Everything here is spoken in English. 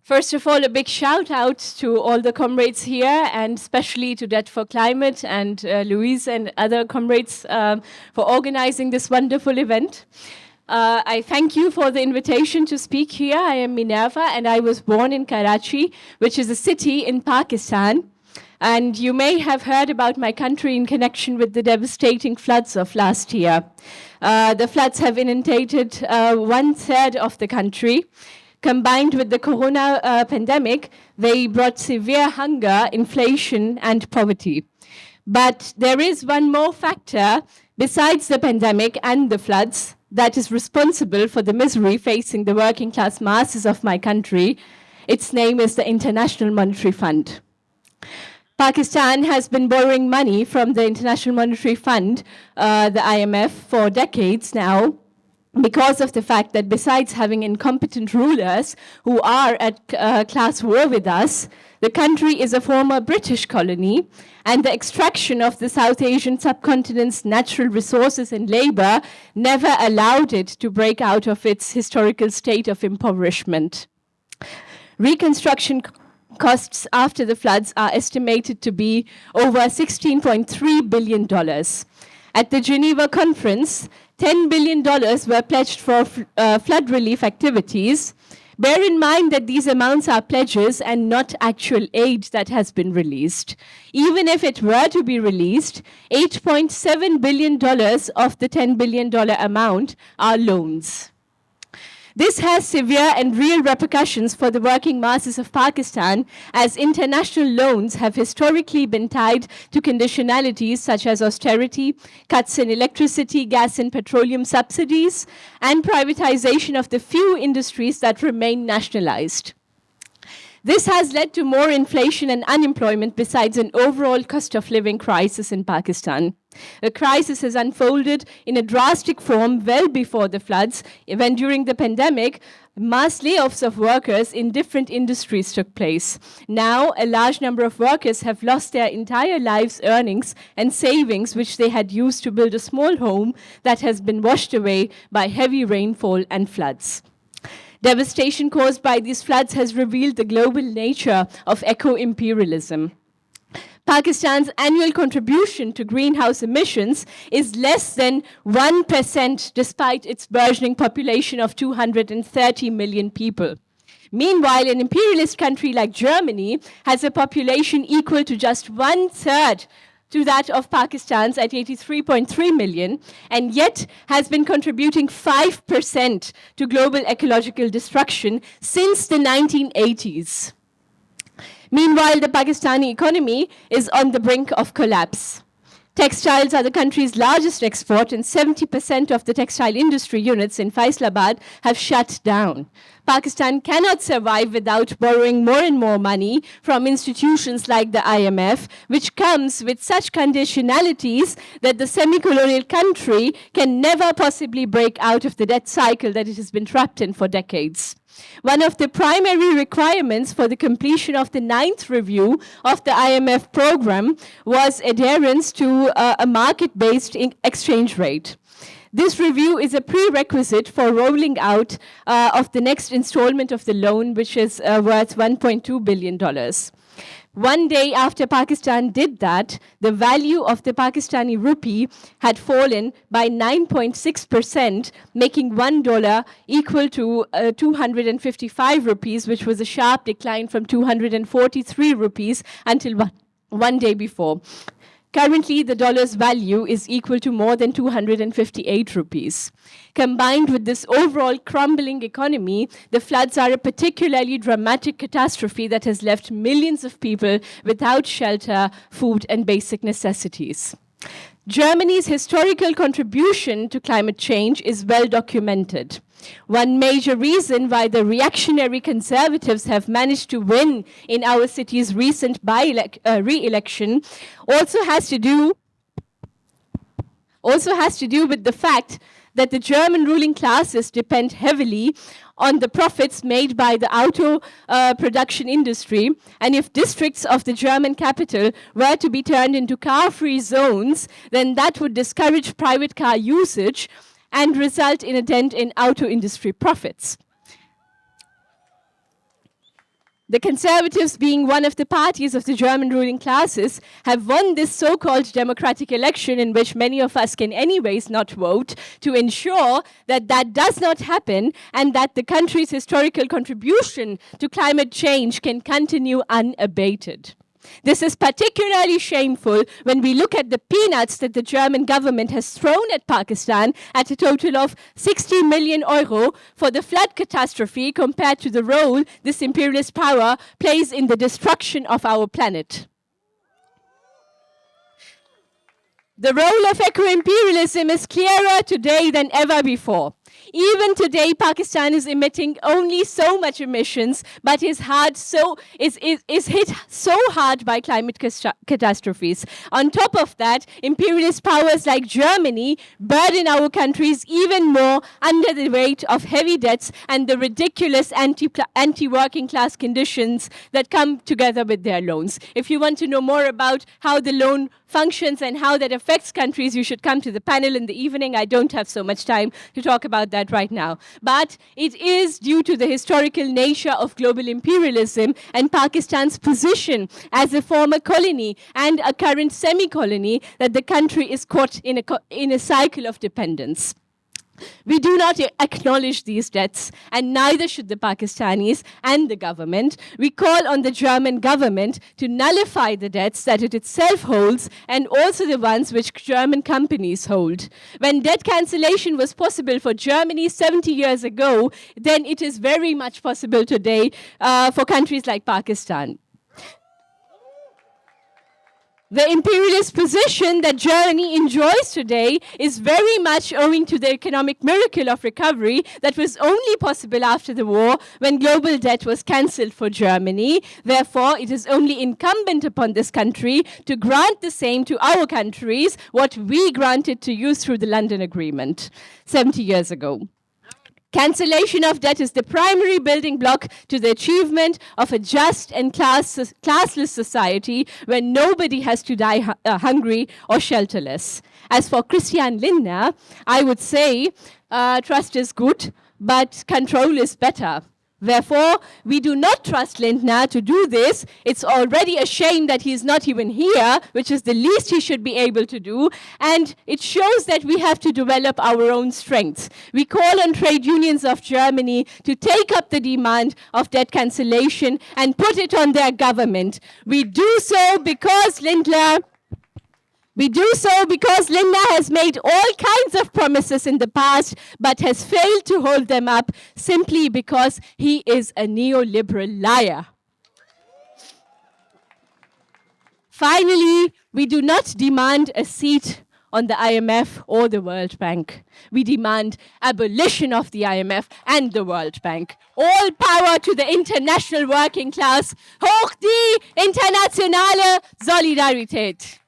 First of all, a big shout out to all the comrades here, and especially to Debt for Climate and Louise and other comrades for organizing this wonderful event. I thank you for the invitation to speak here. I am Minerva, and I was born in Karachi, which is a city in Pakistan. And you may have heard about my country in connection with the devastating floods of last year. The floods have inundated 1/3 of the country. Combined with the corona pandemic, they brought severe hunger, inflation, and poverty. But there is one more factor besides the pandemic and the floods that is responsible for the misery facing the working class masses of my country. Its name is the International Monetary Fund. Pakistan has been borrowing money from the International Monetary Fund, the IMF, for decades now, because of the fact that besides having incompetent rulers who are at class war with us, the country is a former British colony, and the extraction of the South Asian subcontinent's natural resources and labor never allowed it to break out of its historical state of impoverishment. Reconstruction costs after the floods are estimated to be over $16.3 billion. At the Geneva conference, $10 billion were pledged for flood relief activities. Bear in mind that these amounts are pledges and not actual aid that has been released. Even if it were to be released, $8.7 billion of the $10 billion amount are loans. This has severe and real repercussions for the working masses of Pakistan, as international loans have historically been tied to conditionalities such as austerity, cuts in electricity, gas and petroleum subsidies, and privatization of the few industries that remain nationalized. This has led to more inflation and unemployment besides an overall cost of living crisis in Pakistan. The crisis has unfolded in a drastic form well before the floods, when during the pandemic, mass layoffs of workers in different industries took place. Now, a large number of workers have lost their entire lives' earnings and savings, which they had used to build a small home that has been washed away by heavy rainfall and floods. Devastation caused by these floods has revealed the global nature of eco-imperialism. Pakistan's annual contribution to greenhouse emissions is less than 1% despite its burgeoning population of 230 million people. Meanwhile, an imperialist country like Germany has a population equal to just 1/3 to that of Pakistan's at 83.3 million, and yet has been contributing 5% to global ecological destruction since the 1980s. Meanwhile, the Pakistani economy is on the brink of collapse. Textiles are the country's largest export, and 70% of the textile industry units in Faisalabad have shut down. Pakistan cannot survive without borrowing more and more money from institutions like the IMF, which comes with such conditionalities that the semi-colonial country can never possibly break out of the debt cycle that it has been trapped in for decades. One of the primary requirements for the completion of the 9th review of the IMF program was adherence to a market-based exchange rate. This review is a prerequisite for rolling out of the next installment of the loan, which is worth $1.2 billion. One day after Pakistan did that, the value of the Pakistani rupee had fallen by 9.6%, making $1 equal to 255 rupees, which was a sharp decline from 243 rupees until one day before. Currently, the dollar's value is equal to more than 258 rupees. Combined with this overall crumbling economy, the floods are a particularly dramatic catastrophe that has left millions of people without shelter, food, and basic necessities. Germany's historical contribution to climate change is well documented. One major reason why the reactionary conservatives have managed to win in our city's recent re-election also has to do with the fact that the German ruling classes depend heavily on the profits made by the auto production industry, and if districts of the German capital were to be turned into car-free zones, then that would discourage private car usage and result in a dent in auto industry profits. The Conservatives, being one of the parties of the German ruling classes, have won this so-called democratic election in which many of us can anyways not vote to ensure that that does not happen and that the country's historical contribution to climate change can continue unabated. This is particularly shameful when we look at the peanuts that the German government has thrown at Pakistan at a total of 60 million euro for the flood catastrophe compared to the role this imperialist power plays in the destruction of our planet. The role of eco-imperialism is clearer today than ever before. Even today, Pakistan is emitting only so much emissions, but is hit so hard by climate catastrophes. On top of that, imperialist powers like Germany burden our countries even more under the weight of heavy debts and the ridiculous anti-working class conditions that come together with their loans. If you want to know more about how the loan functions and how that affects countries, you should come to the panel in the evening. I don't have so much time to talk about that right now. But it is due to the historical nature of global imperialism and Pakistan's position as a former colony and a current semi-colony that the country is caught in a cycle of dependence. We do not acknowledge these debts, and neither should the Pakistanis and the government. We call on the German government to nullify the debts that it itself holds and also the ones which German companies hold. When debt cancellation was possible for Germany 70 years ago, then it is very much possible today for countries like Pakistan. The imperialist position that Germany enjoys today is very much owing to the economic miracle of recovery that was only possible after the war when global debt was cancelled for Germany. Therefore, it is only incumbent upon this country to grant the same to our countries, what we granted to you through the London Agreement 70 years ago. Cancellation of debt is the primary building block to the achievement of a just and classless society where nobody has to die hungry or shelterless. As for Christian Lindner, I would say trust is good, but control is better. Therefore, we do not trust Lindner to do this. It's already a shame that he's not even here, which is the least he should be able to do. And it shows that we have to develop our own strengths. We call on trade unions of Germany to take up the demand of debt cancellation and put it on their government. We do so because Lindner has made all kinds of promises in the past, but has failed to hold them up simply because he is a neoliberal liar. Finally, we do not demand a seat on the IMF or the World Bank. We demand abolition of the IMF and the World Bank. All power to the international working class. Hoch die internationale Solidarität.